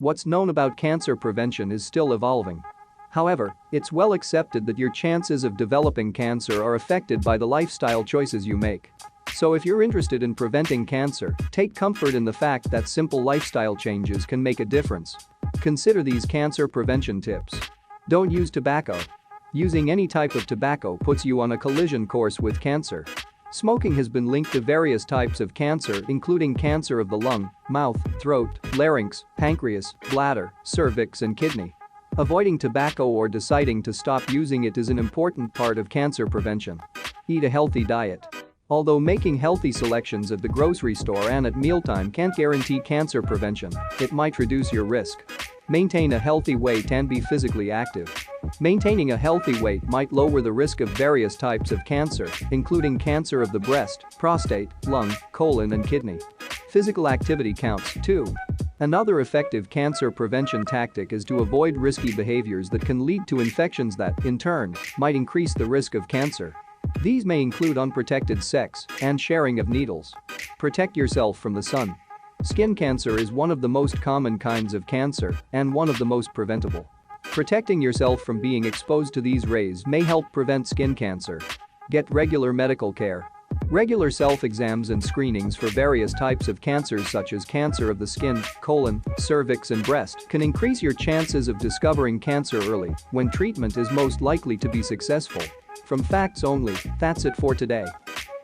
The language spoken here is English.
What's known about cancer prevention is still evolving. However, it's well accepted that your chances of developing cancer are affected by the lifestyle choices you make. So if you're interested in preventing cancer, take comfort in the fact that simple lifestyle changes can make a difference. Consider these cancer prevention tips. Don't use tobacco. Using any type of tobacco puts you on a collision course with cancer. Smoking has been linked to various types of cancer, including cancer of the lung, mouth, throat, larynx, pancreas, bladder, cervix, and kidney. Avoiding tobacco or deciding to stop using it is an important part of cancer prevention. Eat a healthy diet. Although making healthy selections at the grocery store and at mealtime can't guarantee cancer prevention, it might reduce your risk. Maintain a healthy weight and be physically active. Maintaining a healthy weight might lower the risk of various types of cancer, including cancer of the breast, prostate, lung, colon, and kidney. Physical activity counts, too. Another effective cancer prevention tactic is to avoid risky behaviors that can lead to infections that, in turn, might increase the risk of cancer. These may include unprotected sex and sharing of needles. Protect yourself from the sun. Skin cancer is one of the most common kinds of cancer and one of the most preventable. Protecting yourself from being exposed to these rays may help prevent skin cancer. Get regular medical care. Regular self-exams and screenings for various types of cancers such as cancer of the skin, colon, cervix, and breast can increase your chances of discovering cancer early when treatment is most likely to be successful. From Facts Only, that's it for today.